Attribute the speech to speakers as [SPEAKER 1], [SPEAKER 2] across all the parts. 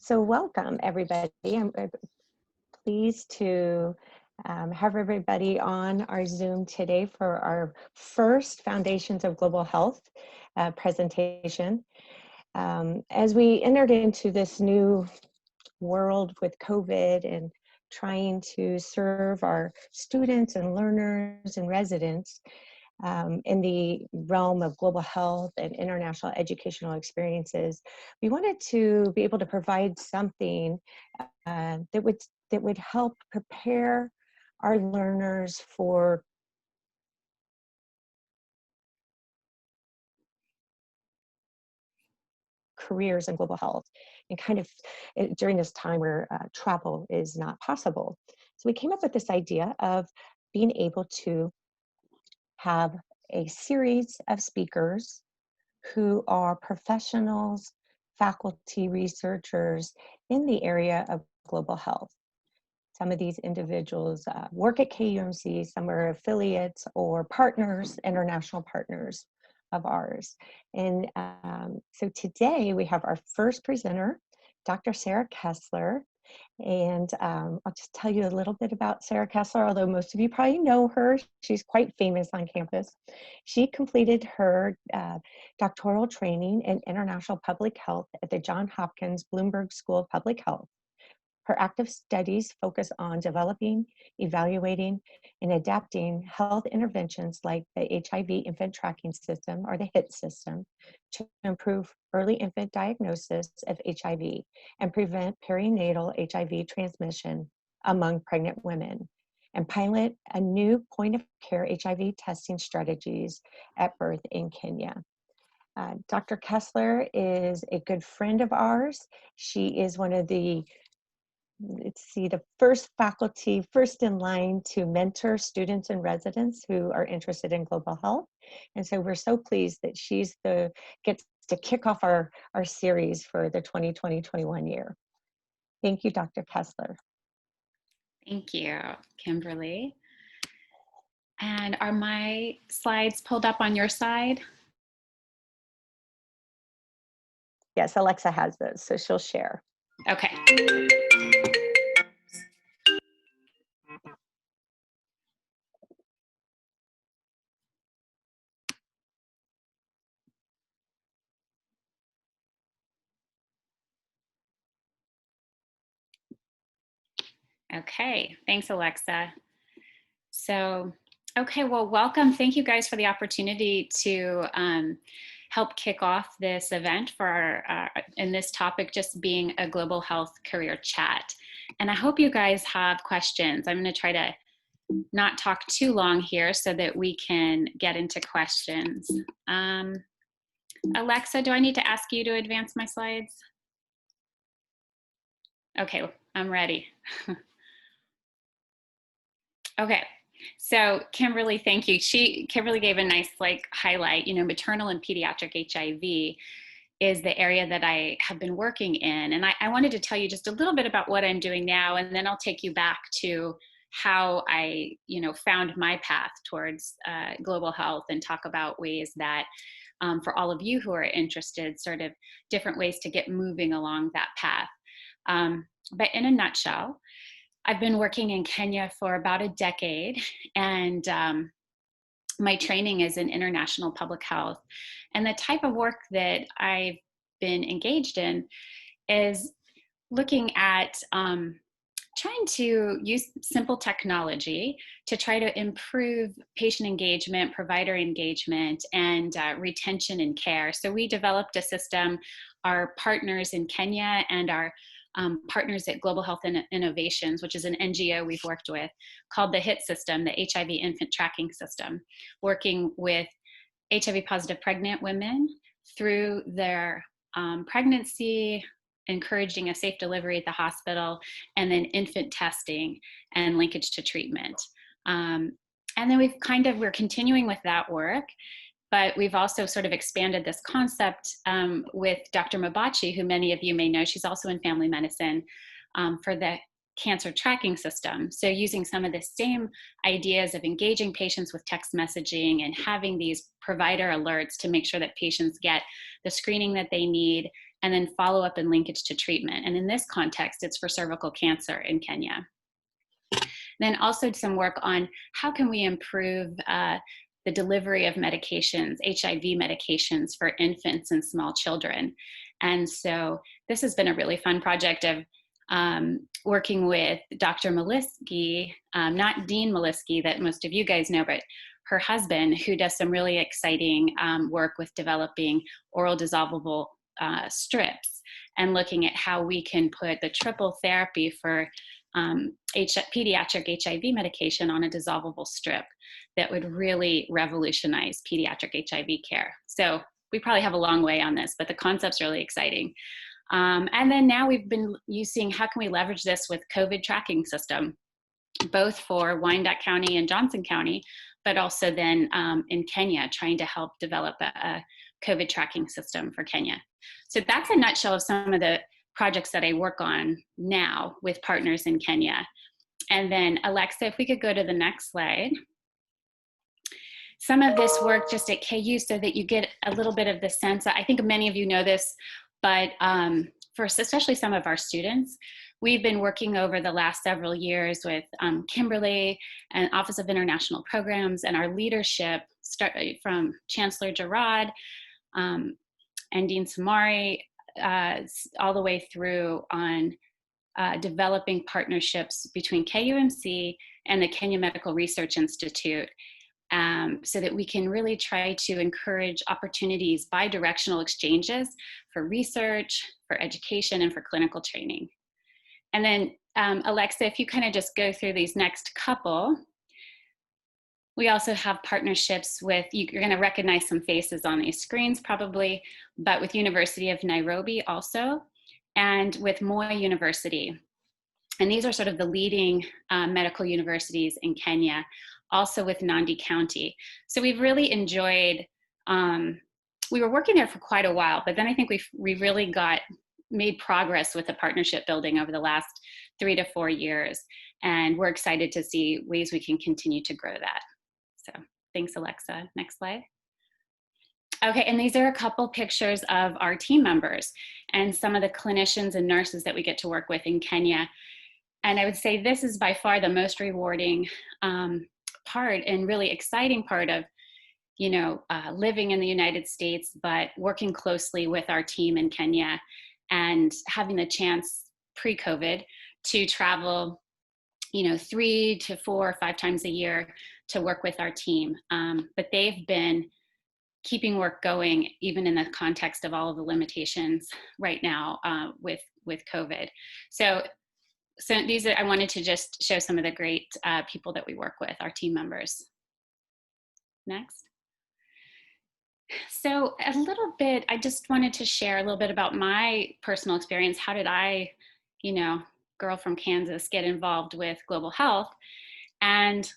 [SPEAKER 1] So welcome, everybody. I'm pleased to have everybody on our Zoom today for our first Foundations of Global Health presentation. As we entered into this new world with COVID and trying to serve our students and learners and residents in the realm of global health and international educational experiences, we wanted to be able to provide something that would help prepare our learners for careers in global health, and kind of during this time where travel is not possible. So we came up with this idea of being able to have a series of speakers who are professionals, faculty, researchers in the area of global health. Some of these individuals work at KUMC, some are affiliates or partners, international partners of ours. And so today we have our first presenter, Dr. Sarah Kessler. And I'll just tell you a little bit about Sarah Kessler, although most of you probably know her. She's quite famous on campus. She completed her doctoral training in international public health at the Johns Hopkins Bloomberg School of Public Health. Her active studies focus on developing, evaluating, and adapting health interventions like the HIV infant tracking system, or the HIT system, to improve early infant diagnosis of HIV and prevent perinatal HIV transmission among pregnant women, and pilot a new point-of-care HIV testing strategies at birth in Kenya. Dr. Kessler is a good friend of ours. She is one of the the first faculty, first in line to mentor students and residents who are interested in global health. And so we're so pleased that she's gets to kick off our series for the 2020-21 year. Thank you, Dr. Kessler.
[SPEAKER 2] Thank you, Kimberly. And are my slides pulled up on your side?
[SPEAKER 1] Yes, Alexa has those, so she'll share.
[SPEAKER 2] Okay. Okay, thanks, Alexa. So, okay, well, welcome. Thank you guys for the opportunity to help kick off this event for our, in this topic, just being a global health career chat. And I hope you guys have questions. I'm going to try to not talk too long here so that we can get into questions. Alexa, do I need to ask you to advance my slides? Okay, I'm ready. Okay, so Kimberly, thank you. Kimberly gave a nice highlight, maternal and pediatric HIV is the area that I have been working in. And I wanted to tell you just a little bit about what I'm doing now, and then I'll take you back to how I, found my path towards global health, and talk about ways that for all of you who are interested, sort of different ways to get moving along that path. But in a nutshell, I've been working in Kenya for about a decade, and my training is in international public health. And the type of work that I've been engaged in is looking at trying to use simple technology to try to improve patient engagement, provider engagement, and retention and care. So we developed a system, our partners in Kenya and our partners at Global Health Innovations, which is an NGO we've worked with, called the HIT system, the HIV infant tracking system, working with HIV positive pregnant women through their pregnancy, encouraging a safe delivery at the hospital, and then infant testing and linkage to treatment. And then we're continuing with that work. But we've also sort of expanded this concept with Dr. Mabachi, who many of you may know. She's also in family medicine for the cancer tracking system. So using some of the same ideas of engaging patients with text messaging and having these provider alerts to make sure that patients get the screening that they need and then follow up and linkage to treatment. And in this context, it's for cervical cancer in Kenya. Then also some work on how can we improve the delivery of medications, HIV medications for infants and small children. And so this has been a really fun project of working with Dr. Maliski, not Dean Maliski that most of you guys know, but her husband, who does some really exciting work with developing oral dissolvable strips and looking at how we can put the triple therapy for pediatric HIV medication on a dissolvable strip that would really revolutionize pediatric HIV care. So we probably have a long way on this, but the concept's really exciting. And then now we've been using how can we leverage this with COVID tracking system, both for Wyandotte County and Johnson County, but also then in Kenya, trying to help develop a COVID tracking system for Kenya. So that's a nutshell of some of the projects that I work on now with partners in Kenya. And then Alexa, if we could go to the next slide. Some of this work just at KU so that you get a little bit of the sense. I think many of you know this, but for especially some of our students, we've been working over the last several years with Kimberly and Office of International Programs and our leadership from Chancellor Gerard and Dean Samari, all the way through on developing partnerships between KUMC and the Kenya Medical Research Institute so that we can really try to encourage opportunities, bi-directional exchanges for research, for education, and for clinical training. And then Alexa, if you kind of just go through these next couple, we also have partnerships with, you're going to recognize some faces on these screens probably, but with University of Nairobi also, and with Moi University. And these are sort of the leading medical universities in Kenya, also with Nandi County. So we've really enjoyed, we were working there for quite a while, but then I think we really made progress with the partnership building over the last 3 to 4 years. And we're excited to see ways we can continue to grow that. So thanks, Alexa. Next slide. Okay, and these are a couple pictures of our team members and some of the clinicians and nurses that we get to work with in Kenya. And I would say this is by far the most rewarding part and really exciting part of, living in the United States, but working closely with our team in Kenya and having the chance pre-COVID to travel, 3 to 4 or 5 times a year to work with our team. But they've been keeping work going even in the context of all of the limitations right now with COVID. So these are, I wanted to just show some of the great people that we work with, our team members. Next. So a little bit, I just wanted to share a little bit about my personal experience. How did I, girl from Kansas, get involved with global health? And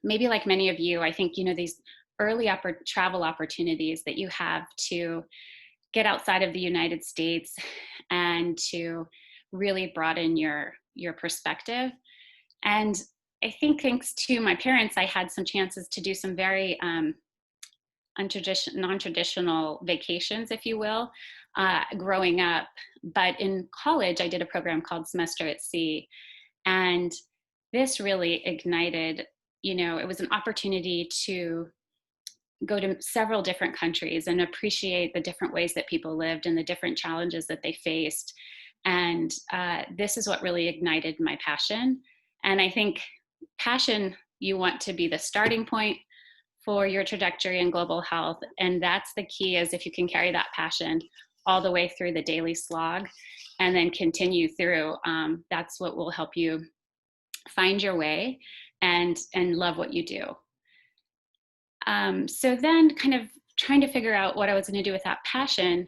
[SPEAKER 2] maybe like many of you, I think, these early travel opportunities that you have to get outside of the United States and to really broaden your perspective. And I think thanks to my parents, I had some chances to do some very non-traditional vacations, if you will, growing up. But in college, I did a program called Semester at Sea. And this really ignited, it was an opportunity to go to several different countries and appreciate the different ways that people lived and the different challenges that they faced. And this is what really ignited my passion. And I think passion, you want to be the starting point for your trajectory in global health. And that's the key, is if you can carry that passion all the way through the daily slog and then continue through, that's what will help you find your way and love what you do. So then kind of trying to figure out what I was going to do with that passion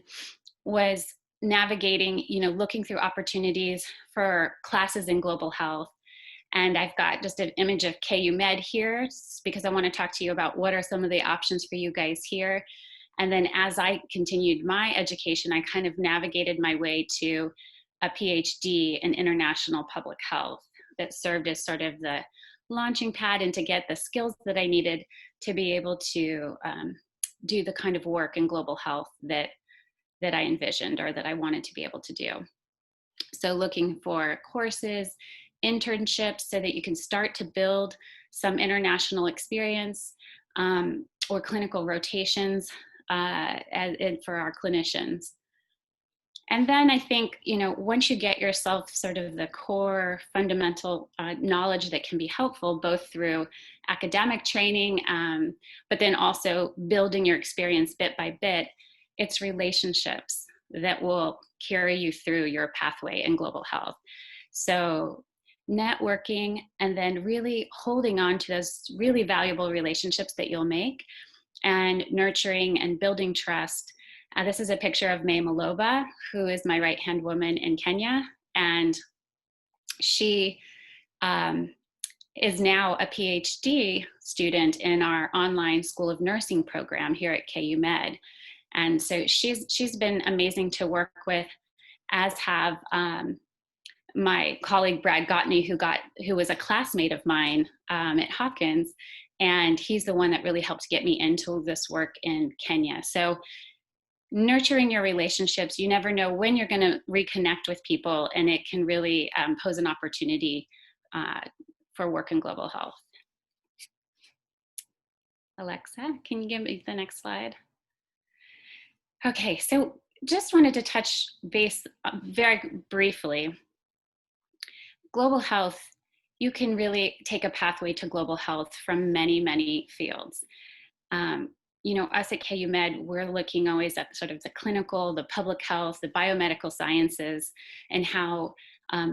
[SPEAKER 2] was navigating, looking through opportunities for classes in global health. And I've got just an image of KU Med here because I want to talk to you about what are some of the options for you guys here. And then as I continued my education, I kind of navigated my way to a PhD in international public health that served as sort of the launching pad and to get the skills that I needed to be able to do the kind of work in global health that that I envisioned or that I wanted to be able to do. So looking for courses, internships, so that you can start to build some international experience, or clinical rotations for our clinicians. And then I think, once you get yourself sort of the core fundamental knowledge that can be helpful, both through academic training, but then also building your experience bit by bit, it's relationships that will carry you through your pathway in global health. So networking, and then really holding on to those really valuable relationships that you'll make, and nurturing and building trust. This is a picture of May Maloba, who is my right-hand woman in Kenya. And she is now a PhD student in our online School of Nursing program here at KU Med. And so she's been amazing to work with, as have my colleague Brad Gottney, who was a classmate of mine at Hopkins. And he's the one that really helped get me into this work in Kenya. So nurturing your relationships, you never know when you're going to reconnect with people, and it can really pose an opportunity for work in global health. Alexa, can you give me the next slide? Okay, so just wanted to touch base very briefly. Global health, you can really take a pathway to global health from many, many fields. Us at KU Med, we're looking always at sort of the clinical, the public health, the biomedical sciences, and how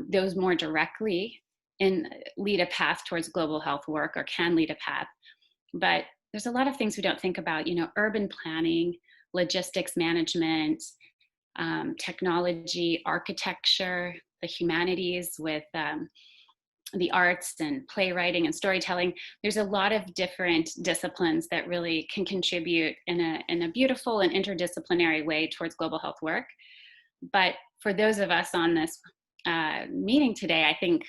[SPEAKER 2] those more directly lead a path towards global health work, or can lead a path. But there's a lot of things we don't think about, urban planning, logistics management, technology, architecture, the humanities with the arts and playwriting and storytelling. There's a lot of different disciplines that really can contribute in a beautiful and interdisciplinary way towards global health work. But for those of us on this meeting today, I think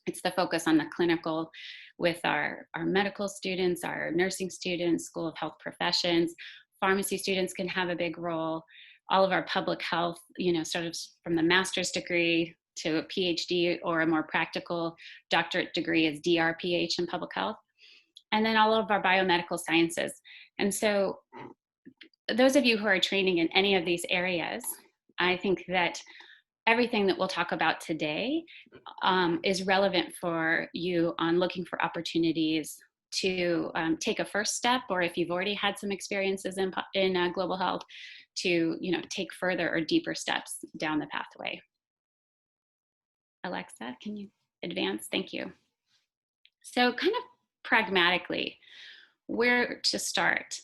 [SPEAKER 2] it's the focus on the clinical with our medical students, our nursing students, School of Health professions. Pharmacy students can have a big role. All of our public health, sort of from the master's degree to a PhD or a more practical doctorate degree is DRPH in public health. And then all of our biomedical sciences. And so those of you who are training in any of these areas, I think that everything that we'll talk about today is relevant for you on looking for opportunities to take a first step, or if you've already had some experiences in global health, to take further or deeper steps down the pathway. Alexa, can you advance? Thank you. So kind of pragmatically, where to start?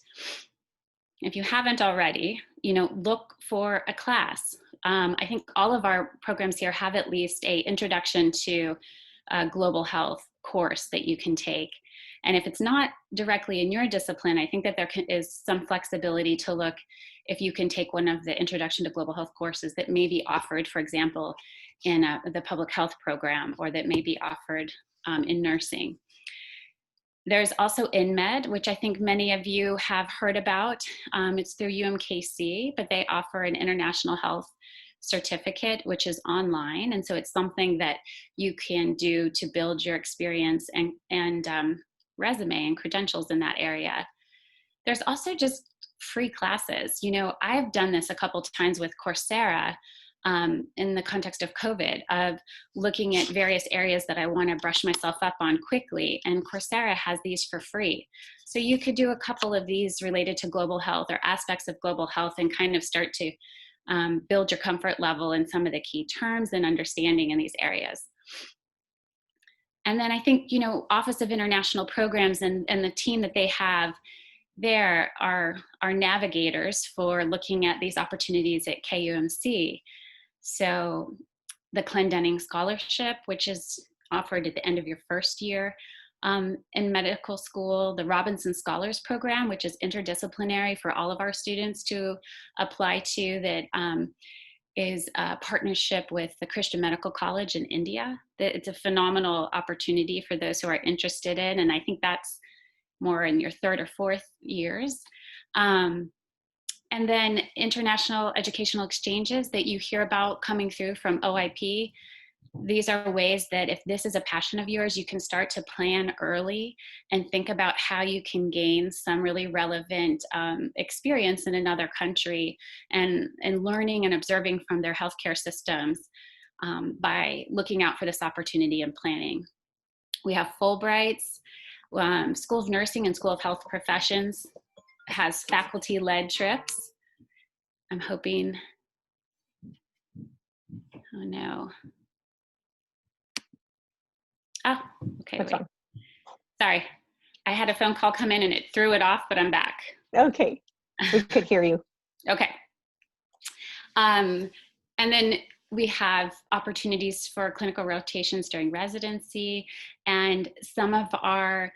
[SPEAKER 2] If you haven't already, look for a class. I think all of our programs here have at least an introduction to global health course that you can take. And if it's not directly in your discipline, I think that there is some flexibility to look if you can take one of the Introduction to Global Health courses that may be offered, for example, in the public health program, or that may be offered in nursing. There's also InMed, which I think many of you have heard about. It's through UMKC, but they offer an international health certificate, which is online. And so it's something that you can do to build your experience and resume and credentials in that area. There's also just free classes. I've done this a couple times with Coursera in the context of COVID, of looking at various areas that I want to brush myself up on quickly. And Coursera has these for free. So you could do a couple of these related to global health or aspects of global health, and kind of start to build your comfort level in some of the key terms and understanding in these areas. And then I think, Office of International Programs and the team that they have there are navigators for looking at these opportunities at KUMC. So the Clendenning Scholarship, which is offered at the end of your first year in medical school, the Robinson Scholars Program, which is interdisciplinary for all of our students to apply to, that is a partnership with the Christian Medical College in India. It's a phenomenal opportunity for those who are interested in, and I think that's more in your third or fourth years. And then international educational exchanges that you hear about coming through from OIP. These are ways that if this is a passion of yours, you can start to plan early and think about how you can gain some really relevant experience in another country, and learning and observing from their healthcare systems by looking out for this opportunity and planning. We have Fulbrights. School of Nursing and School of Health Professions has faculty-led trips. I'm hoping, oh no. Oh, okay,
[SPEAKER 1] That's
[SPEAKER 2] wait.
[SPEAKER 1] fine.
[SPEAKER 2] Sorry. I had a phone call come in and it threw it off, but I'm back.
[SPEAKER 1] Okay, we could hear you.
[SPEAKER 2] Okay. And then we have opportunities for clinical rotations during residency, and some of our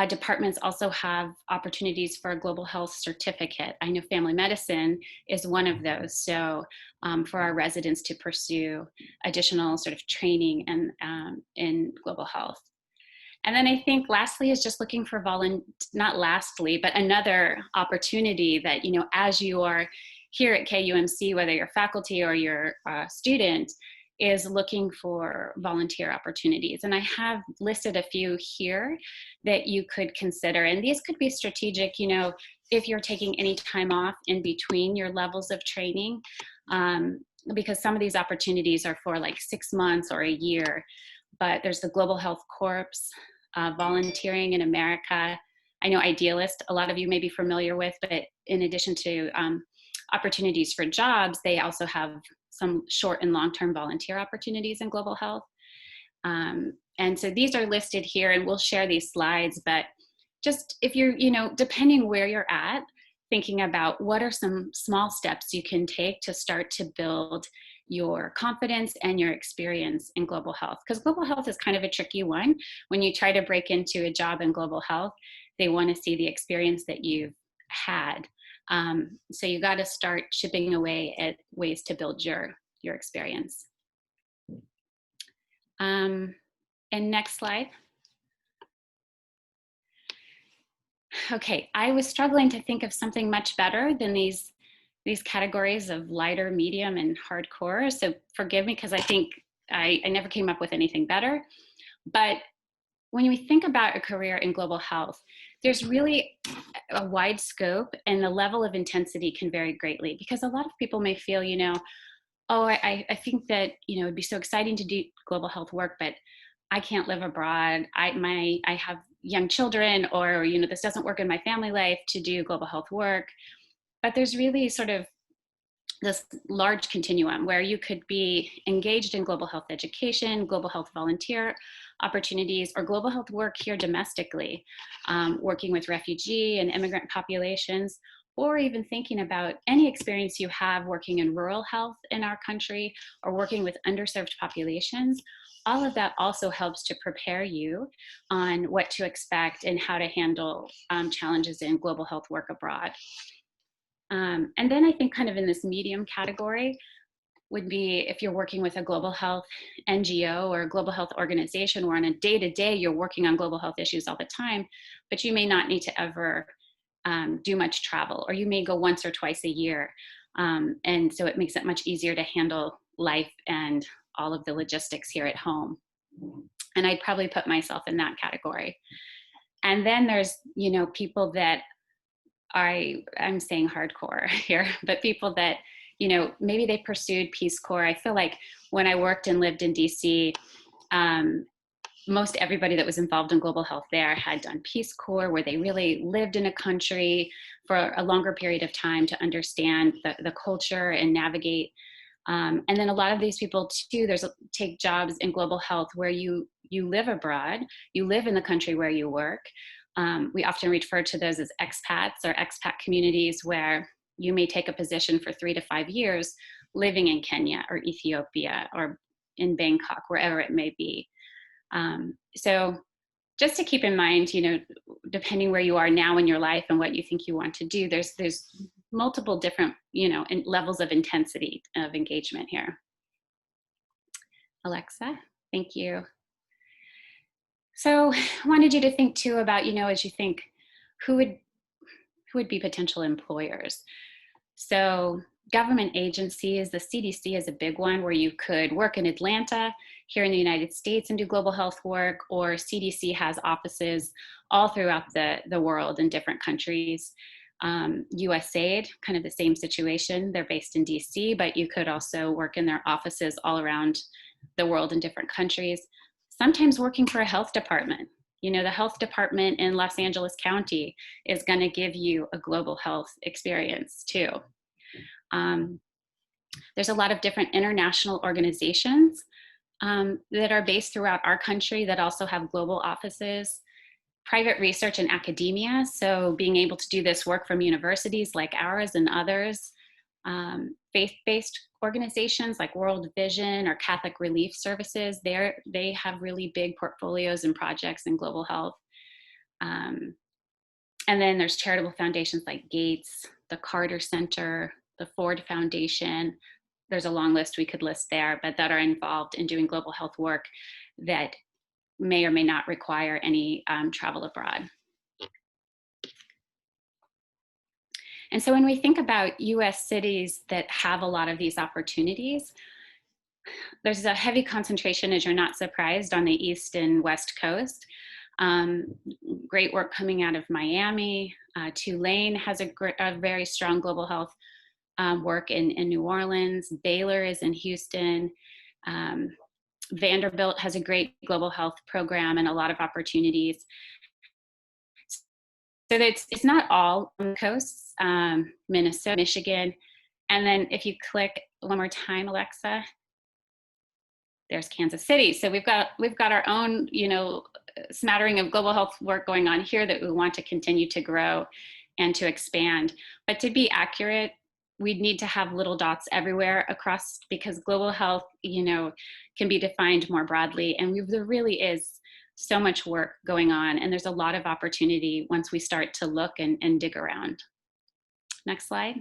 [SPEAKER 2] departments also have opportunities for a global health certificate. I know family medicine is one of those. So for our residents to pursue additional sort of training and in global health. And then I think lastly is just looking for not lastly, but another opportunity that, you know, as you are here at KUMC, whether you're faculty or you're a student, is looking for volunteer opportunities. And I have listed a few here that you could consider. And these could be strategic, you know, if you're taking any time off in between your levels of training, because some of these opportunities are for like 6 months or a year. But there's the Global Health Corps, Volunteering in America. I know Idealist, a lot of you may be familiar with, but in addition to opportunities for jobs, they also have some short and long-term volunteer opportunities in global health. And so these are listed here, and we'll share these slides, but just if you're, you know, depending where you're at, thinking about what are some small steps you can take to start to build your confidence and your experience in global health. Because global health is kind of a tricky one. When you try to break into a job in global health, they want to see the experience that you've had. So you got to start chipping away at ways to build your experience. And next slide. Okay, I was struggling to think of something much better than these categories of lighter, medium, and hardcore. So forgive me, because I think I never came up with anything better. But when we think about a career in global health, there's really a wide scope, and the level of intensity can vary greatly, because a lot of people may feel, you know, oh, I think that, you know, it'd be so exciting to do global health work, but I can't live abroad. I have young children, or, you know, this doesn't work in my family life to do global health work. But there's really sort of this large continuum where you could be engaged in global health education, global health volunteer opportunities, or global health work here domestically, working with refugee and immigrant populations, or even thinking about any experience you have working in rural health in our country or working with underserved populations. All of that also helps to prepare you on what to expect and how to handle challenges in global health work abroad. And then I think kind of in this medium category would be if you're working with a global health NGO or a global health organization where on a day-to-day you're working on global health issues all the time, but you may not need to ever do much travel, or you may go once or twice a year. And so it makes it much easier to handle life and all of the logistics here at home. And I'd probably put myself in that category. And then there's, you know, people that I'm saying hardcore here, but people that, you know, maybe they pursued Peace Corps. I feel like when I worked and lived in DC, most everybody that was involved in global health there had done Peace Corps, where they really lived in a country for a longer period of time to understand the culture and navigate. And then a lot of these people too, take jobs in global health where you live abroad, you live in the country where you work. We often refer to those as expats or expat communities, where you may take a position for 3 to 5 years living in Kenya or Ethiopia or in Bangkok, wherever it may be. So just to keep in mind, you know, depending where you are now in your life and what you think you want to do, there's multiple different, you know, levels of intensity of engagement here. Alexa, thank you. So I wanted you to think too about, you know, as you think, who would be potential employers? So government agencies, the CDC is a big one where you could work in Atlanta here in the United States and do global health work, or CDC has offices all throughout the world in different countries. USAID, kind of the same situation. They're based in DC, but you could also work in their offices all around the world in different countries. Sometimes working for a health department. You know, the health department in Los Angeles County is going to give you a global health experience too. Um, there's a lot of different international organizations that are based throughout our country that also have global offices. Private research and academia, so being able to do this work from universities like ours and others. Faith-based organizations like World Vision or Catholic Relief Services, they have really big portfolios and projects in global health. And then there's charitable foundations like Gates, the Carter Center, the Ford Foundation. There's a long list we could list there, but that are involved in doing global health work that may or may not require any travel abroad. And so when we think about US cities that have a lot of these opportunities, there's a heavy concentration, as you're not surprised, on the East and West Coast. Great work coming out of Miami. Tulane has a very strong global health work in New Orleans. Baylor is in Houston. Vanderbilt has a great global health program and a lot of opportunities. So it's not all on the coasts, Minnesota, Michigan. And then if you click one more time, Alexa, there's Kansas City. So we've got our own, you know, smattering of global health work going on here that we want to continue to grow and to expand. But to be accurate, we'd need to have little dots everywhere across, because global health, you know, can be defined more broadly. And there really is so much work going on, and there's a lot of opportunity once we start to look and dig around. Next slide.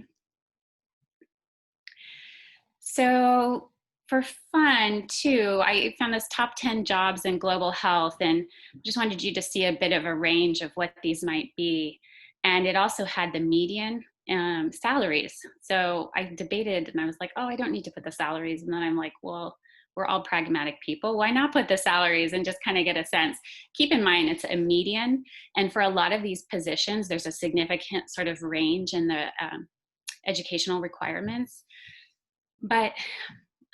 [SPEAKER 2] So for fun too, I found this top 10 jobs in global health, and just wanted you to see a bit of a range of what these might be. And it also had the median salaries. So I debated and I was like, oh, I don't need to put the salaries. And then I'm like, well, we're all pragmatic people. Why not put the salaries and just kind of get a sense? Keep in mind, it's a median. And for a lot of these positions, there's a significant sort of range in the educational requirements. But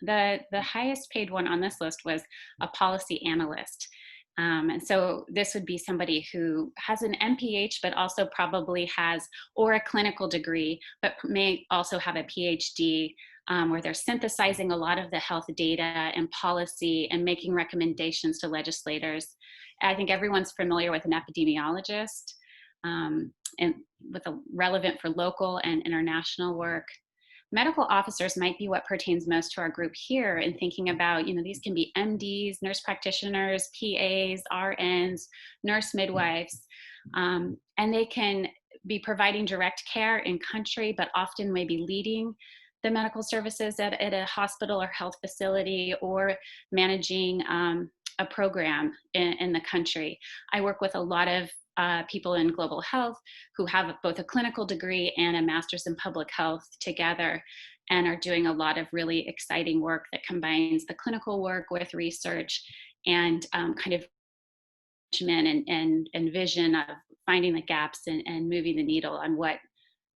[SPEAKER 2] the highest paid one on this list was a policy analyst. And so this would be somebody who has an MPH, but also probably has, or a clinical degree, but may also have a PhD, where they're synthesizing a lot of the health data and policy and making recommendations to legislators. I think everyone's familiar with an epidemiologist, and with a relevant for local and international work. Medical officers might be what pertains most to our group here in thinking about, you know, these can be MDs, nurse practitioners, PAs, RNs, nurse midwives, and they can be providing direct care in country, but often maybe leading the medical services at a hospital or health facility, or managing a program in the country. I work with a lot of people in global health who have both a clinical degree and a master's in public health together, and are doing a lot of really exciting work that combines the clinical work with research and kind of management and vision of finding the gaps and moving the needle on what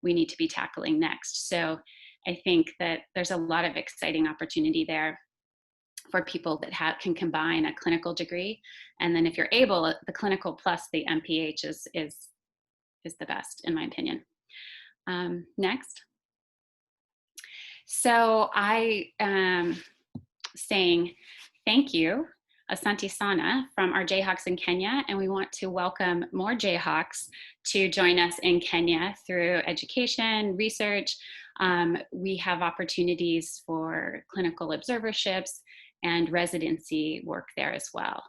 [SPEAKER 2] we need to be tackling next. So I think that there's a lot of exciting opportunity there for people that can combine a clinical degree. And then if you're able, the clinical plus the MPH is the best, in my opinion. Next. So I am saying thank you, Asante Sana, from our Jayhawks in Kenya, and we want to welcome more Jayhawks to join us in Kenya through education, research. We have opportunities for clinical observerships and residency work there as well.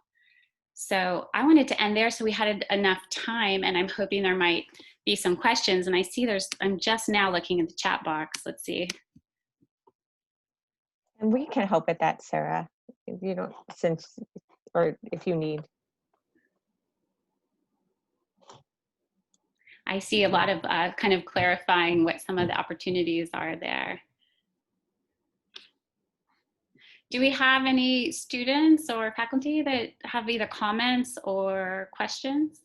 [SPEAKER 2] So I wanted to end there so we had enough time, and I'm hoping there might be some questions. And I see I'm just now looking at the chat box. Let's see.
[SPEAKER 1] And we can help with that, Sarah, you know, or if you need.
[SPEAKER 2] I see a lot of kind of clarifying what some of the opportunities are there. Do we have any students or faculty that have either comments or questions?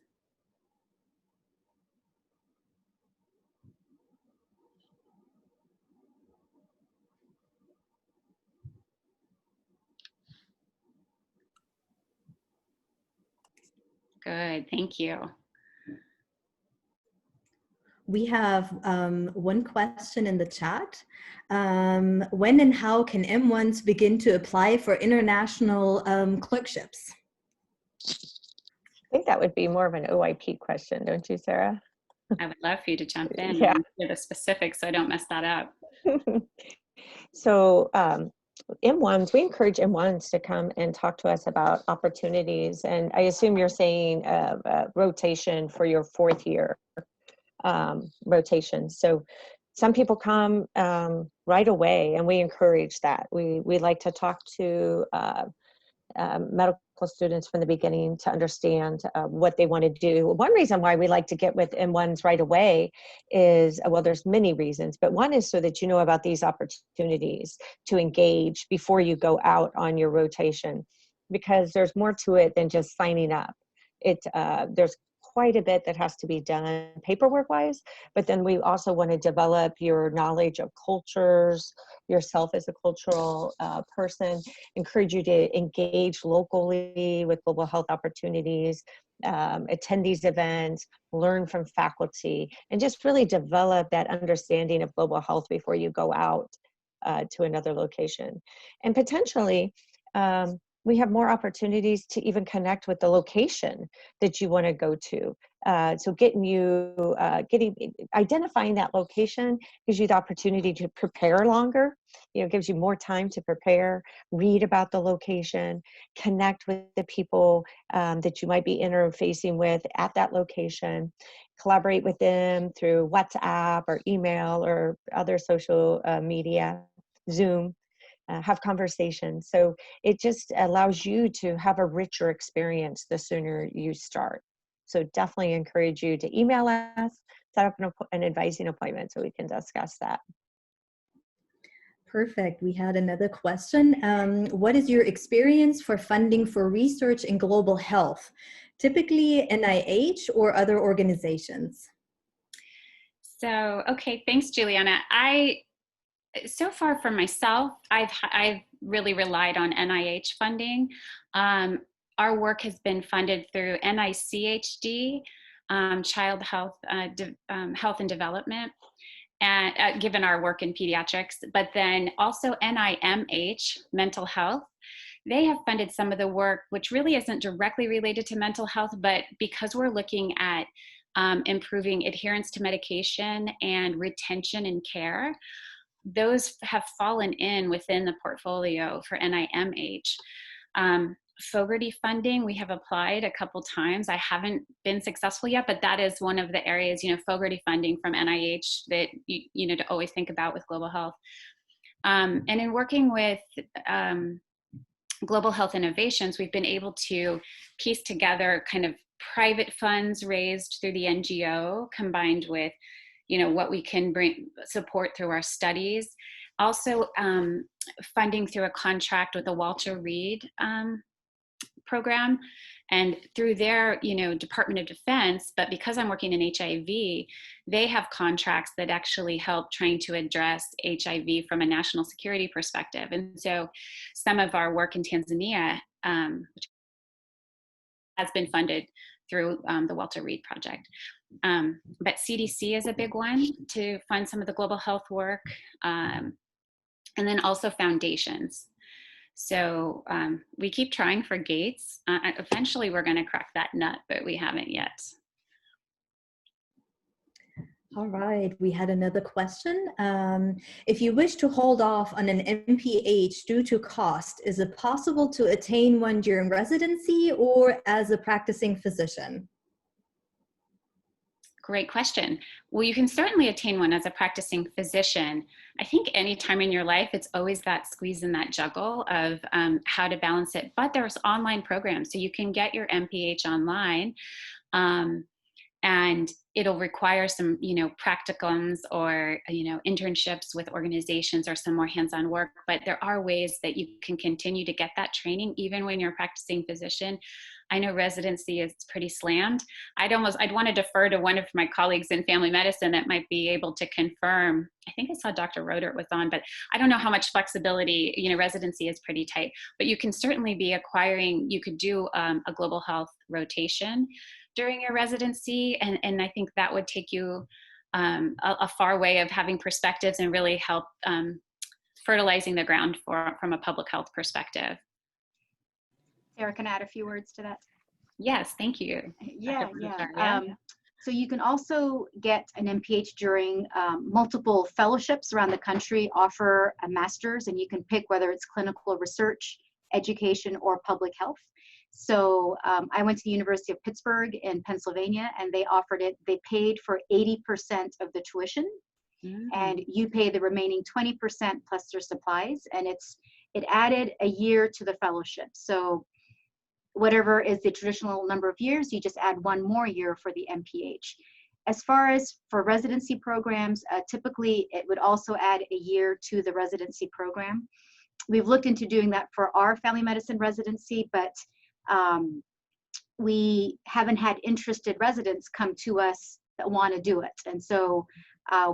[SPEAKER 2] Good, thank you.
[SPEAKER 3] We have one question in the chat. When and how can M1s begin to apply for international clerkships?
[SPEAKER 1] I think that would be more of an OIP question, don't you, Sarah?
[SPEAKER 2] I would love for you to jump in
[SPEAKER 1] Yeah.
[SPEAKER 2] and give the specifics so I don't mess that up.
[SPEAKER 1] So M1s, we encourage M1s to come and talk to us about opportunities. And I assume you're saying rotation for your fourth year rotation. So some people come right away, and we encourage that. We like to talk to medical students from the beginning to understand what they want to do. One reason why we like to get with M1s right away is, well, there's many reasons, but one is so that you know about these opportunities to engage before you go out on your rotation, because there's more to it than just signing up. There's quite a bit that has to be done paperwork wise, but then we also want to develop your knowledge of cultures, yourself as a cultural person, encourage you to engage locally with global health opportunities, attend these events, learn from faculty, and just really develop that understanding of global health before you go out to another location. And potentially, we have more opportunities to even connect with the location that you want to go to. So identifying that location gives you the opportunity to prepare longer. Gives you more time to prepare, read about the location, connect with the people that you might be interfacing with at that location, collaborate with them through WhatsApp or email or other social media, Zoom. Have conversations. So it just allows you to have a richer experience the sooner you start. So definitely encourage you to email us, set up an advising appointment so we can discuss that.
[SPEAKER 3] Perfect. We had another question. What is your experience for funding for research in global health? Typically NIH or other organizations?
[SPEAKER 2] So, okay, thanks, Juliana. So far for myself, I've really relied on NIH funding. Our work has been funded through NICHD, Child Health, Health and Development, and given our work in pediatrics, but then also NIMH, Mental Health. They have funded some of the work, which really isn't directly related to mental health, but because we're looking at improving adherence to medication and retention in care, those have fallen in within the portfolio for NIMH. Fogarty funding, we have applied a couple times. I haven't been successful yet, but that is one of the areas, Fogarty funding from NIH that, to always think about with global health. And in working with Global Health Innovations, we've been able to piece together kind of private funds raised through the NGO combined with what we can support through our studies. Also funding through a contract with the Walter Reed program, and through their Department of Defense. But because I'm working in HIV, they have contracts that actually help trying to address HIV from a national security perspective. And so some of our work in Tanzania, which has been funded through the Walter Reed project. But CDC is a big one to fund some of the global health work, and then also foundations. So we keep trying for Gates. Eventually we're going to crack that nut, but we haven't yet.
[SPEAKER 3] All right, we had another question. If you wish to hold off on an MPH due to cost, is it possible to attain one during residency or as a practicing physician?
[SPEAKER 2] Great question. Well, you can certainly attain one as a practicing physician. I think any time in your life, it's always that squeeze and that juggle of how to balance it. But there's online programs, so you can get your MPH online. and it'll require some, practicums or, internships with organizations or some more hands-on work. But there are ways that you can continue to get that training even when you're a practicing physician. I know residency is pretty slammed. I'd want to defer to one of my colleagues in family medicine that might be able to confirm. I think I saw Dr. Roder was on, but I don't know how much flexibility, residency is pretty tight, but you can certainly be you could do a global health rotation during your residency. And I think that would take you a far way of having perspectives and really help fertilizing the ground from a public health perspective.
[SPEAKER 4] Sarah, can I add a few words to that?
[SPEAKER 2] Yes, thank you.
[SPEAKER 4] Yeah. So you can also get an MPH during multiple fellowships around the country, offer a master's, and you can pick whether it's clinical research, education, or public health. So I went to the University of Pittsburgh in Pennsylvania, and they offered it. They paid for 80% of the tuition, and you pay the remaining 20% plus their supplies, and it added a year to the fellowship. So whatever is the traditional number of years, you just add one more year for the MPH. As far as for residency programs, typically it would also add a year to the residency program. We've looked into doing that for our family medicine residency, but we haven't had interested residents come to us that want to do it. And so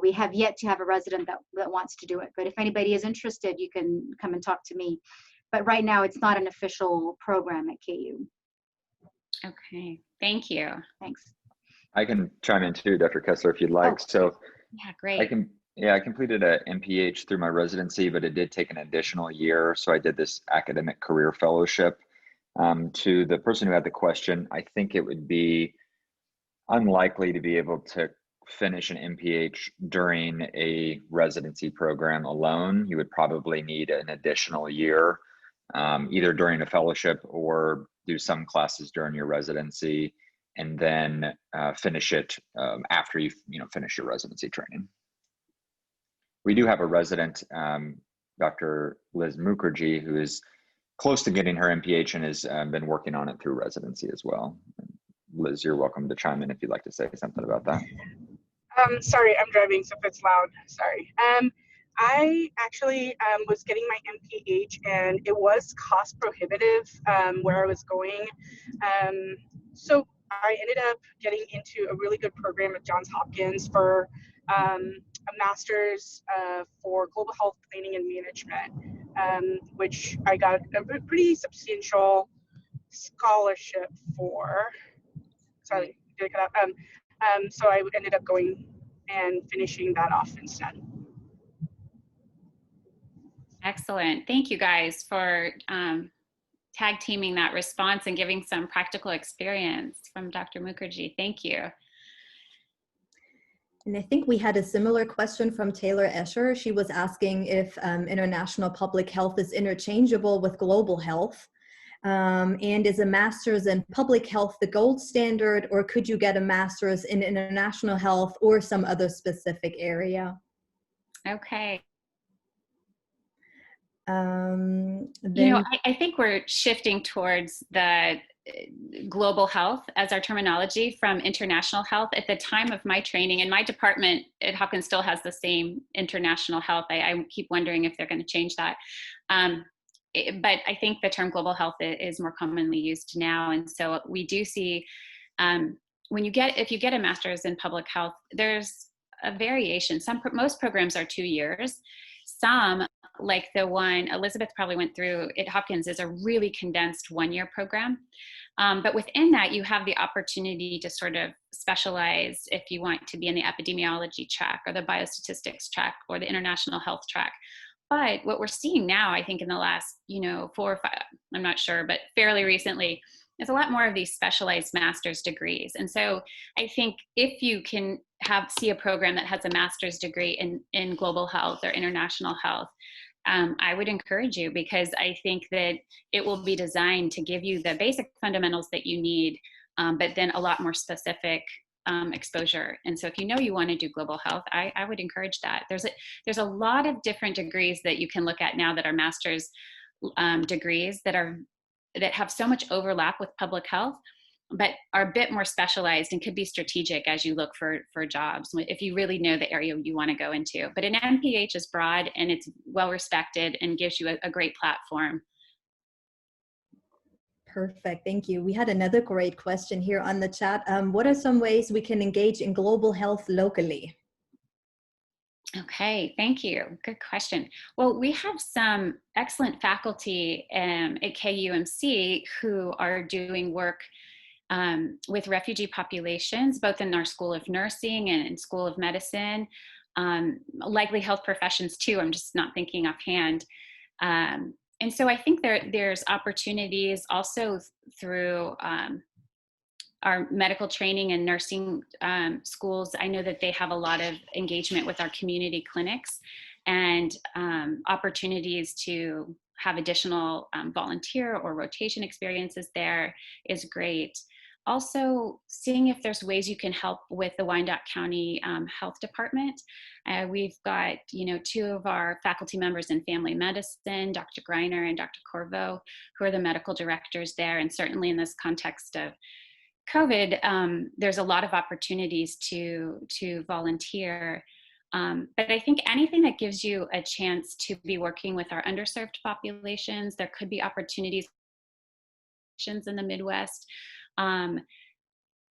[SPEAKER 4] we have yet to have a resident that wants to do it. But if anybody is interested, you can come and talk to me. But right now, it's not an official program at KU.
[SPEAKER 2] Okay, thank you.
[SPEAKER 4] Thanks.
[SPEAKER 5] I can chime in too, Dr. Kessler, if you'd like.
[SPEAKER 4] Oh,
[SPEAKER 5] so
[SPEAKER 2] yeah, great.
[SPEAKER 5] I completed a MPH through my residency, but it did take an additional year. So I did this academic career fellowship. To the person who had the question, I think it would be unlikely to be able to finish an MPH during a residency program alone. You would probably need an additional year, either during a fellowship or do some classes during your residency, and then finish it after you finish your residency training. We do have a resident, Dr. Liz Mukherjee, who is close to getting her MPH and has been working on it through residency as well. Liz, you're welcome to chime in if you'd like to say something about that.
[SPEAKER 6] Sorry, I'm driving, so if it's loud, sorry. I actually was getting my MPH, and it was cost prohibitive where I was going. So I ended up getting into a really good program at Johns Hopkins for a master's for global health planning and management, which I got a pretty substantial scholarship for. Sorry, did I cut out? So I ended up going and finishing that off instead.
[SPEAKER 2] Excellent. Thank you guys for tag teaming that response and giving some practical experience from Dr. Mukherjee. Thank you.
[SPEAKER 3] And I think we had a similar question from Taylor Escher. She was asking if international public health is interchangeable with global health. And is a master's in public health the gold standard, or could you get a master's in international health or some other specific area?
[SPEAKER 2] Okay.
[SPEAKER 3] I
[SPEAKER 2] think we're shifting towards the global health as our terminology from international health. At the time of my training, and my department at Hopkins still has the same international health. I keep wondering if they're going to change that. But I think the term global health is more commonly used now. And so we do see if you get a master's in public health, there's a variation. Most programs are 2 years. Some, like the one Elizabeth probably went through at Hopkins, is a really condensed 1-year program. But within that, you have the opportunity to sort of specialize if you want to be in the epidemiology track or the biostatistics track or the international health track. But what we're seeing now, I think in the last, 4 or 5, I'm not sure, but fairly recently, is a lot more of these specialized master's degrees. And so I think if you can see a program that has a master's degree in global health or international health, I would encourage you, because I think that it will be designed to give you the basic fundamentals that you need, but then a lot more specific exposure. And so if you want to do global health, I would encourage that. There's a lot of different degrees that you can look at now that are master's degrees that have so much overlap with public health. but are a bit more specialized and could be strategic as you look for jobs if you really know the area you want to go into. But an MPH is broad and it's well respected and gives you a great platform.
[SPEAKER 3] Perfect, thank you. We had another great question here on the chat. What are some ways we can engage in global health locally?
[SPEAKER 2] Okay, thank you. Good question. Well, we have some excellent faculty at KUMC who are doing work with refugee populations, both in our School of Nursing and in School of Medicine, likely health professions too. I'm just not thinking offhand. And so I think there's opportunities also through our medical training and nursing schools. I know that they have a lot of engagement with our community clinics and opportunities to have additional volunteer or rotation experiences there is great. Also, seeing if there's ways you can help with the Wyandotte County Health Department. We've got, two of our faculty members in family medicine, Dr. Greiner and Dr. Corvo, who are the medical directors there. And certainly in this context of COVID, there's a lot of opportunities to volunteer. But I think anything that gives you a chance to be working with our underserved populations, there could be opportunities in the Midwest.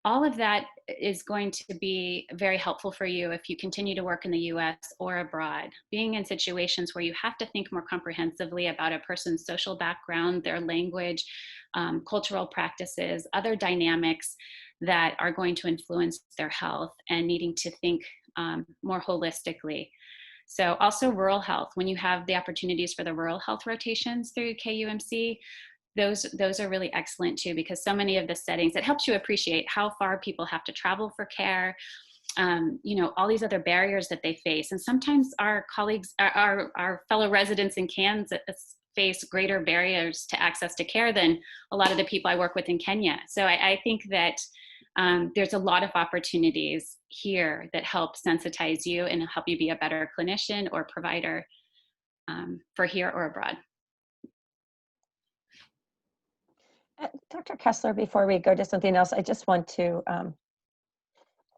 [SPEAKER 2] All of that is going to be very helpful for you if you continue to work in the US or abroad. Being in situations where you have to think more comprehensively about a person's social background, their language, cultural practices, other dynamics that are going to influence their health, and needing to think more holistically. So also rural health, when you have the opportunities for the rural health rotations through KUMC, those are really excellent too, because so many of the settings, it helps you appreciate how far people have to travel for care, all these other barriers that they face. And sometimes our colleagues, our fellow residents in Kansas face greater barriers to access to care than a lot of the people I work with in Kenya. So I think that there's a lot of opportunities here that help sensitize you and help you be a better clinician or provider for here or abroad.
[SPEAKER 1] Dr. Kessler, before we go to something else, I just want to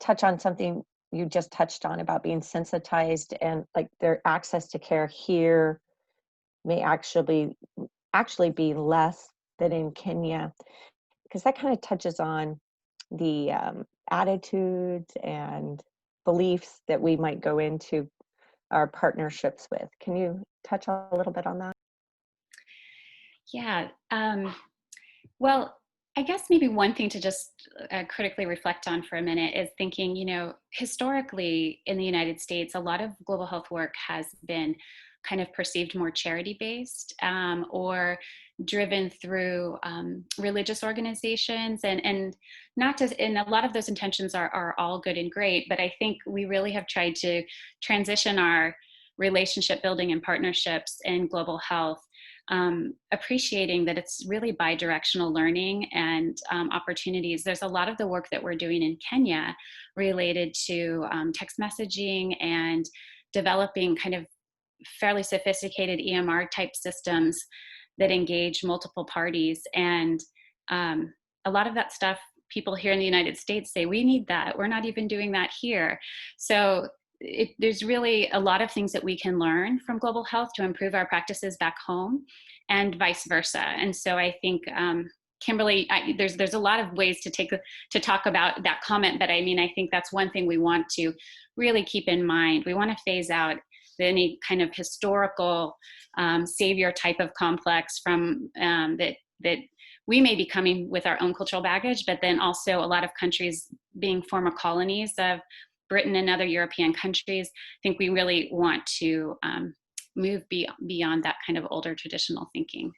[SPEAKER 1] touch on something you just touched on about being sensitized, and like their access to care here may actually be less than in Kenya, because that kind of touches on the attitudes and beliefs that we might go into our partnerships with. Can you touch a little bit on that?
[SPEAKER 2] Yeah. Well, I guess maybe one thing to just critically reflect on for a minute is thinking, historically in the United States, a lot of global health work has been kind of perceived more charity-based or driven through religious organizations, and not to, and a lot of those intentions are all good and great, but I think we really have tried to transition our relationship building and partnerships in global health, appreciating that it's really bi-directional learning and opportunities. There's a lot of the work that we're doing in Kenya related to text messaging and developing kind of fairly sophisticated EMR type systems that engage multiple parties. And a lot of that stuff, people here in the United States say, we need that. We're not even doing that here. So there's really a lot of things that we can learn from global health to improve our practices back home, and vice versa. And so I think, Kimberly, there's a lot of ways to talk about that comment, but I mean, I think that's one thing we want to really keep in mind. We want to phase out any kind of historical savior type of complex from that we may be coming with our own cultural baggage, but then also a lot of countries being former colonies of Britain and other European countries. I think we really want to move beyond that kind of older traditional thinking.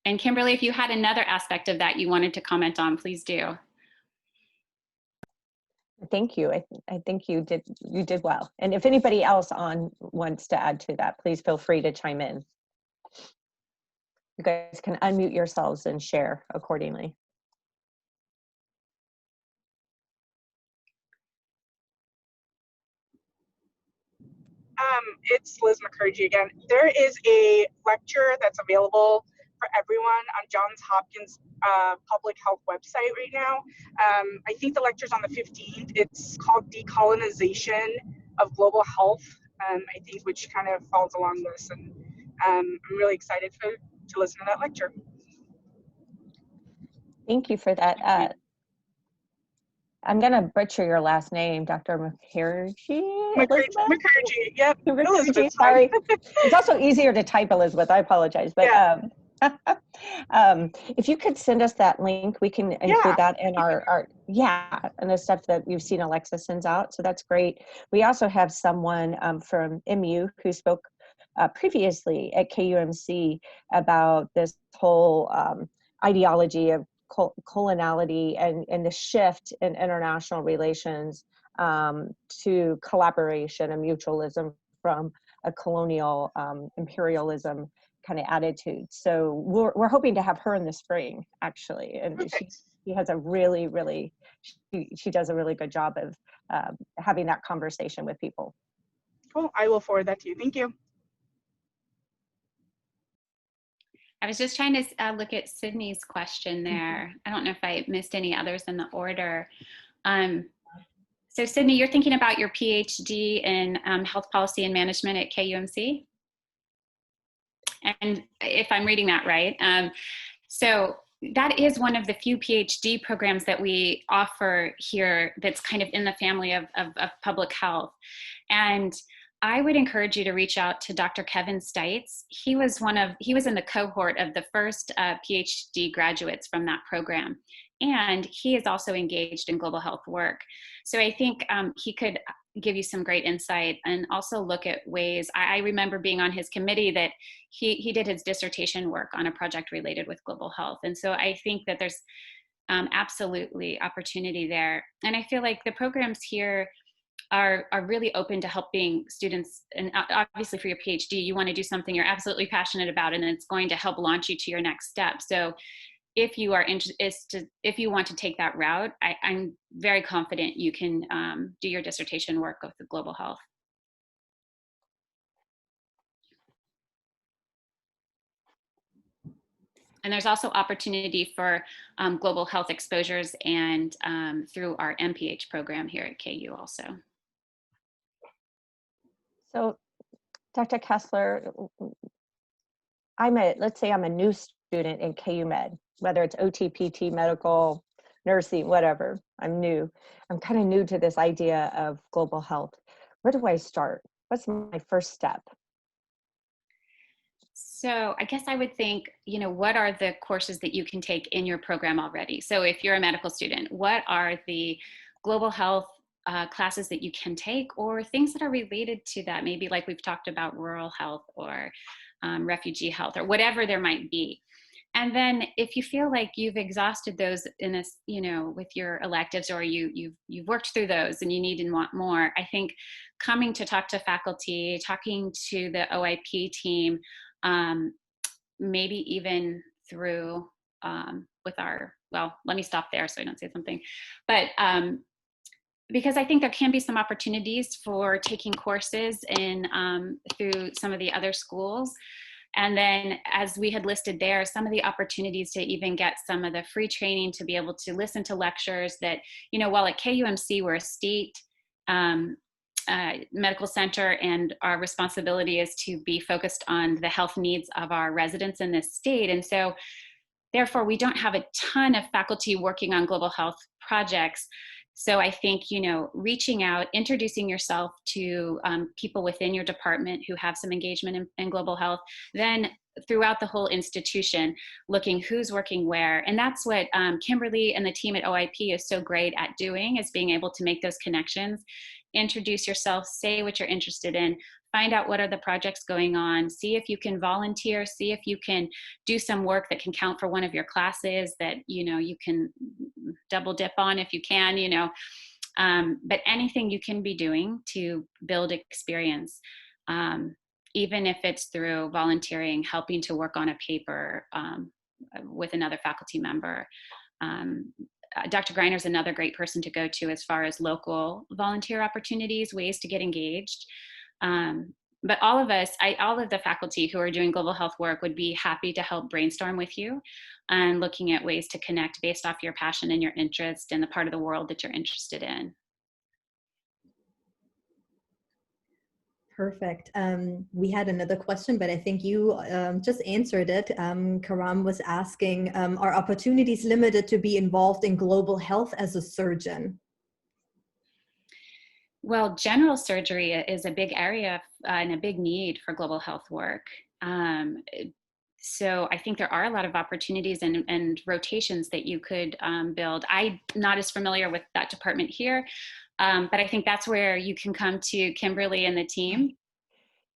[SPEAKER 2] And Kimberly, if you had another aspect of that you wanted to comment on, please do.
[SPEAKER 1] Thank you. I think you did well. And if anybody else wants to add to that, please feel free to chime in. You guys can unmute yourselves and share accordingly.
[SPEAKER 6] It's Liz McCurdy again. There is a lecture that's available for for everyone on Johns Hopkins public health website right now. I think the lecture's on the 15th. It's called Decolonization of Global Health, I think, which kind of falls along this. And I'm really excited to listen to that lecture.
[SPEAKER 1] Thank you for that. I'm going to butcher your last name, Dr. Mukherjee.
[SPEAKER 6] Mukherjee, yep.
[SPEAKER 1] Mukherjee, sorry. It's also easier to type, Elizabeth. I apologize. But
[SPEAKER 6] yeah.
[SPEAKER 1] If you could send us that link, we can include that in our and the stuff that you've seen Alexa sends out. So that's great. We also have someone from MU who spoke previously at KUMC about this whole ideology of coloniality and the shift in international relations to collaboration and mutualism from a colonial imperialism kind of attitude. So we're hoping to have her in the spring, actually, and she has a really she does a really good job of having that conversation with people.
[SPEAKER 6] Cool. I will forward that to you. Thank you.
[SPEAKER 2] I was just trying to look at Sydney's question there. I don't know if I missed any others in the order. So Sydney, you're thinking about your PhD in health policy and management at KUMC? And if I'm reading that right, so that is one of the few PhD programs that we offer here that's kind of in the family of public health. And I would encourage you to reach out to Dr. Kevin Stites. He was in the cohort of the first PhD graduates from that program. And he is also engaged in global health work. So I think he could give you some great insight and also look at ways. I remember being on his committee that he did his dissertation work on a project related with global health. And so I think that there's absolutely opportunity there. And I feel like the programs here are really open to helping students. And obviously for your PhD, you want to do something you're absolutely passionate about, and it's going to help launch you to your next step. So if you are interested, if you want to take that route, I'm very confident you can do your dissertation work with the global health. And there's also opportunity for global health exposures and through our MPH program here at KU also.
[SPEAKER 1] So Dr. Kessler, let's say I'm a new student in KU Med, whether it's OT, PT, medical, nursing, whatever. I'm new. I'm kind of new to this idea of global health. Where do I start? What's my first step?
[SPEAKER 2] So I guess I would think, what are the courses that you can take in your program already? So if you're a medical student, what are the global health classes that you can take, or things that are related to that? Maybe like we've talked about rural health or refugee health or whatever there might be. And then if you feel like you've exhausted those in with your electives, or you've worked through those and you need and want more, I think coming to talk to faculty, talking to the OIP team, maybe even through let me stop there so I don't say something. But because I think there can be some opportunities for taking courses in through some of the other schools. And then as we had listed there, some of the opportunities to even get some of the free training to be able to listen to lectures that, while at KUMC we're a state medical center and our responsibility is to be focused on the health needs of our residents in this state. And so therefore we don't have a ton of faculty working on global health projects. So I think, reaching out, introducing yourself to people within your department who have some engagement in global health, then throughout the whole institution, looking who's working where. And that's what Kimberly and the team at OIP is so great at doing, is being able to make those connections, introduce yourself, say what you're interested in, find out what are the projects going on, see if you can volunteer, see if you can do some work that can count for one of your classes that, you can double dip on if you can, but anything you can be doing to build experience, even if it's through volunteering, helping to work on a paper with another faculty member. Dr. Greiner is another great person to go to as far as local volunteer opportunities, ways to get engaged. but all of us, all of the faculty who are doing global health work would be happy to help brainstorm with you and looking at ways to connect based off your passion and your interest and the part of the world that you're interested in.
[SPEAKER 3] Perfect. We had another question, but I think you just answered it. Karam was asking, are opportunities limited to be involved in global health as a surgeon?
[SPEAKER 2] Well, general surgery is a big area and a big need for global health work. So I think there are a lot of opportunities and rotations that you could build. I'm not as familiar with that department here, but I think that's where you can come to Kimberly and the team.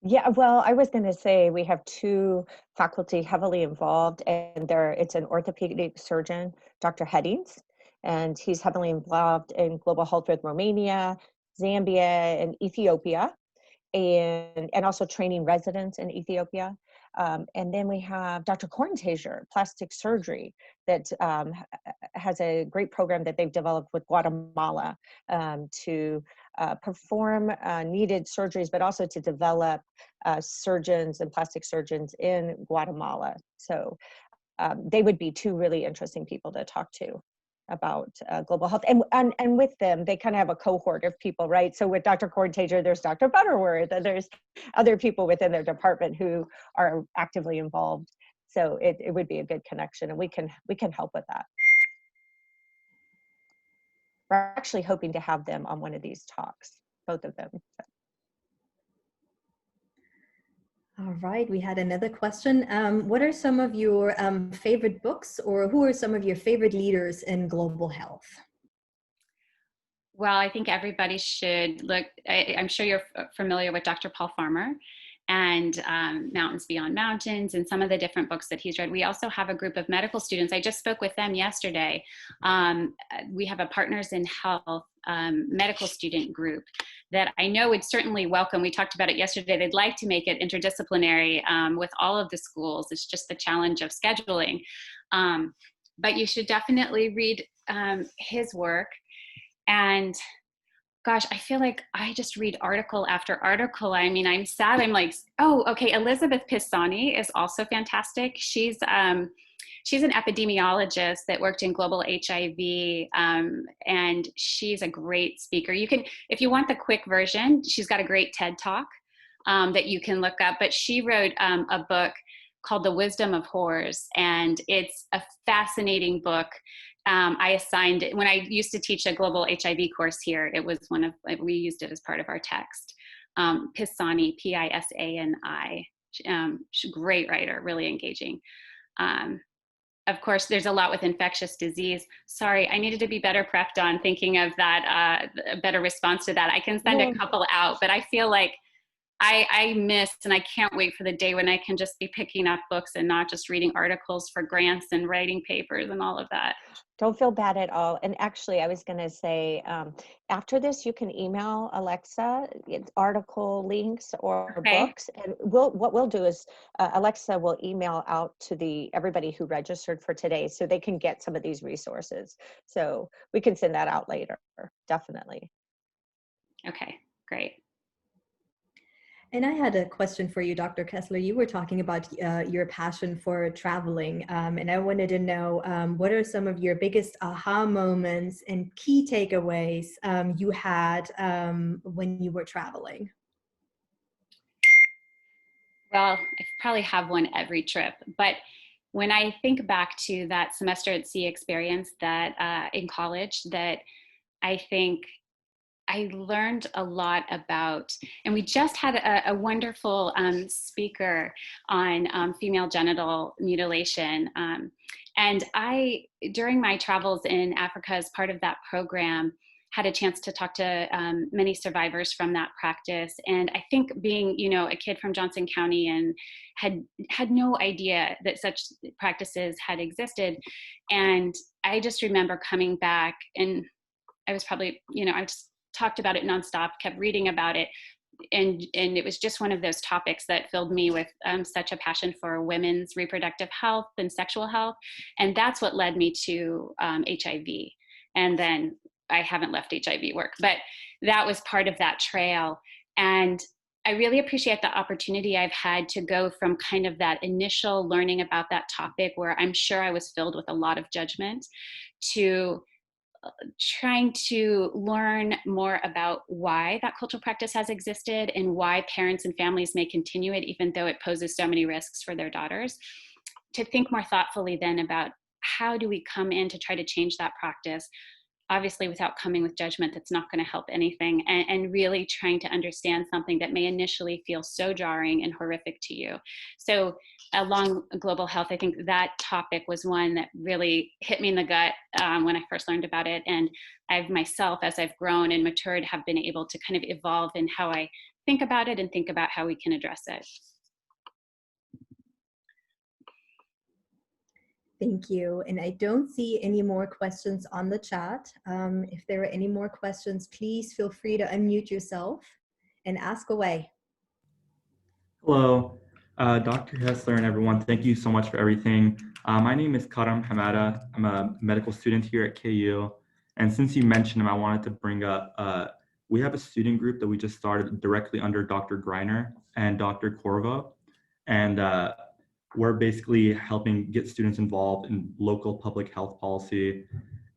[SPEAKER 1] Yeah, well, I was going to say we have two faculty heavily involved, and it's an orthopedic surgeon, Dr. Headings, and he's heavily involved in global health with Romania, Zambia, and Ethiopia, and also training residents in Ethiopia. And then we have Dr. Korntager, plastic surgery, that has a great program that they've developed with Guatemala to perform needed surgeries, but also to develop surgeons and plastic surgeons in Guatemala. So they would be two really interesting people to talk to about global health. And with them, they kind of have a cohort of people, right? So with Dr. Korntager, there's Dr. Butterworth, and there's other people within their department who are actively involved. So it would be a good connection, and we can help with that. We're actually hoping to have them on one of these talks, both of them.
[SPEAKER 3] All right, we had another question. What are some of your favorite books, or who are some of your favorite leaders in global health?
[SPEAKER 2] Well, I think everybody should look. I'm sure you're familiar with Dr. Paul Farmer and Mountains Beyond Mountains and some of the different books that he's read. We also have a group of medical students. I just spoke with them yesterday. We have a Partners in Health medical student group that I know would certainly welcome. We talked about it yesterday. They'd like to make it interdisciplinary with all of the schools. It's just the challenge of scheduling. But you should definitely read his work. And gosh, I feel like I just read article after article. I mean, I'm sad. I'm like, oh, okay. Elizabeth Pisani is also fantastic. She's an epidemiologist that worked in global HIV, and she's a great speaker. You can, if you want the quick version, she's got a great TED Talk that you can look up. But she wrote a book called The Wisdom of Whores, and it's a fascinating book. I assigned it when I used to teach a global HIV course here. It was we used it as part of our text. Pisani, Pisani. She's a great writer, really engaging. Of course, there's a lot with infectious disease. Sorry, I needed to be better prepped on thinking of that, a better response to that. I can send a couple out, but I feel like I missed, and I can't wait for the day when I can just be picking up books and not just reading articles for grants and writing papers and all of that.
[SPEAKER 1] Don't feel bad at all. And actually, I was going to say, after this, you can email Alexa article links or books. And what we'll do is Alexa will email out to everybody who registered for today so they can get some of these resources. So we can send that out later, definitely.
[SPEAKER 2] Okay, great.
[SPEAKER 3] And I had a question for you, Dr. Kessler. You were talking about your passion for traveling, and I wanted to know what are some of your biggest aha moments and key takeaways you had when you were traveling?
[SPEAKER 2] Well, I probably have one every trip, but when I think back to that semester at sea experience that in college, that I think I learned a lot about, and we just had a wonderful speaker on female genital mutilation. And I, during my travels in Africa as part of that program, had a chance to talk to many survivors from that practice. And I think being, a kid from Johnson County and had no idea that such practices had existed. And I just remember coming back, and I was probably, I just talked about it nonstop, kept reading about it. And it was just one of those topics that filled me with such a passion for women's reproductive health and sexual health. And that's what led me to HIV. And then I haven't left HIV work, but that was part of that trail. And I really appreciate the opportunity I've had to go from kind of that initial learning about that topic where I'm sure I was filled with a lot of judgment to trying to learn more about why that cultural practice has existed and why parents and families may continue it even though it poses so many risks for their daughters. To think more thoughtfully then about how do we come in to try to change that practice, obviously without coming with judgment that's not going to help anything, and really trying to understand something that may initially feel so jarring and horrific to you. So along global health, I think that topic was one that really hit me in the gut when I first learned about it. And I've myself, as I've grown and matured, have been able to kind of evolve in how I think about it and think about how we can address it.
[SPEAKER 3] Thank you. And I don't see any more questions on the chat. If there are any more questions, please feel free to unmute yourself and ask away.
[SPEAKER 7] Hello, Dr. Kessler and everyone. Thank you so much for everything. My name is Karam Hamada. I'm a medical student here at KU. And since you mentioned him, I wanted to bring up, we have a student group that we just started directly under Dr. Greiner and Dr. Corvo. And we're basically helping get students involved in local public health policy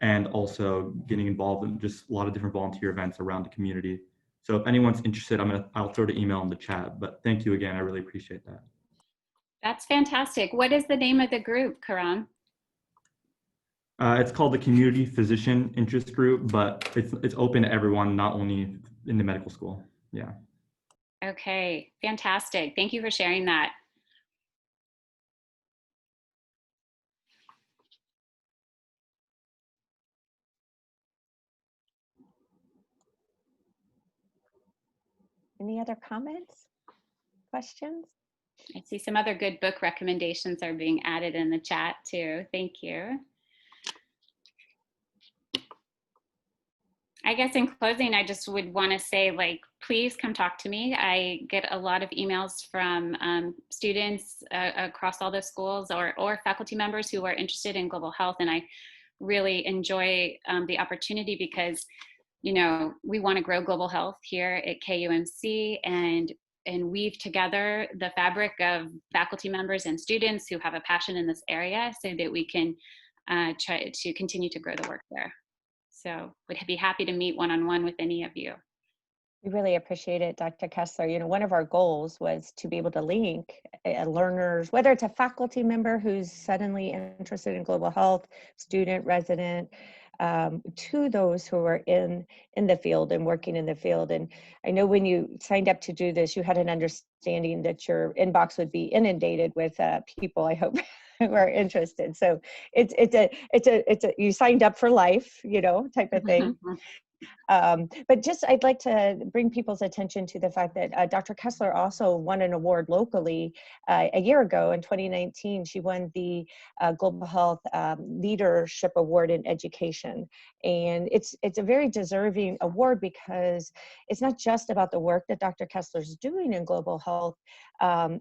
[SPEAKER 7] and also getting involved in just a lot of different volunteer events around the community. So if anyone's interested, I'll throw the email in the chat, but thank you again. I really appreciate that.
[SPEAKER 2] That's fantastic. What is the name of the group, Karam?
[SPEAKER 7] It's called the Community Physician Interest Group, but it's open to everyone, not only in the medical school. Yeah.
[SPEAKER 2] Okay, fantastic. Thank you for sharing that.
[SPEAKER 1] Any other comments, questions?
[SPEAKER 2] I see some other good book recommendations are being added in the chat too. Thank you. I guess in closing, I just would want to say, like, please come talk to me. I get a lot of emails from students across all the schools or faculty members who are interested in global health. And I really enjoy the opportunity because, you know, we want to grow global health here at KUMC and weave together the fabric of faculty members and students who have a passion in this area so that we can try to continue to grow the work there. So would be happy to meet one-on-one with any of you.
[SPEAKER 1] We really appreciate it, Dr. Kessler. You know, one of our goals was to be able to link learners, whether it's a faculty member who's suddenly interested in global health, student, resident, to those who are in the field and working in the field. And I know when you signed up to do this, you had an understanding that your inbox would be inundated with people, I hope, who are interested. So it's a you signed up for life, you know, type of thing. But just I'd like to bring people's attention to the fact that Dr. Kessler also won an award locally a year ago in 2019. She won the Global Health Leadership Award in Education. And it's a very deserving award because it's not just about the work that Dr. Kessler's doing in global health.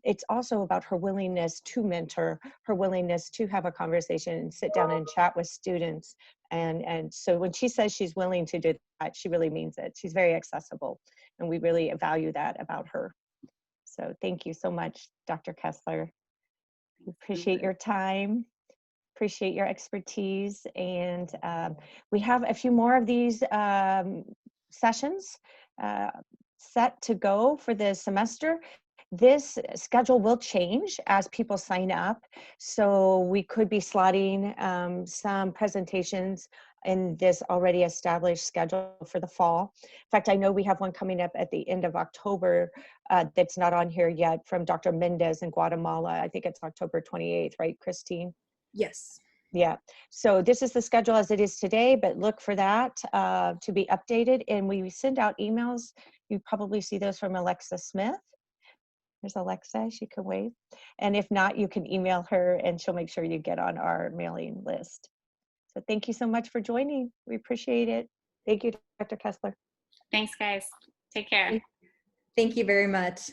[SPEAKER 1] It's also about her willingness to mentor, her willingness to have a conversation and sit down and chat with students. And so when she says she's willing to do that, she really means it. She's very accessible, and we really value that about her. So thank you so much, Dr. Kessler. We appreciate your time, appreciate your expertise, and we have a few more of these sessions set to go for the semester. This schedule will change as people sign up, so we could be slotting some presentations in this already established schedule for the fall. In fact, I know we have one coming up at the end of October that's not on here yet from Dr. Mendez in Guatemala. I think it's October 28th, right, Christine?
[SPEAKER 3] Yes.
[SPEAKER 1] Yeah, so this is the schedule as it is today, but look for that to be updated. And we send out emails. You probably see those from Alexa Smith. There's Alexa, she can wave. And if not, you can email her and she'll make sure you get on our mailing list. So thank you so much for joining. We appreciate it. Thank you, Dr. Kessler.
[SPEAKER 2] Thanks, guys. Take care.
[SPEAKER 3] Thank you very much.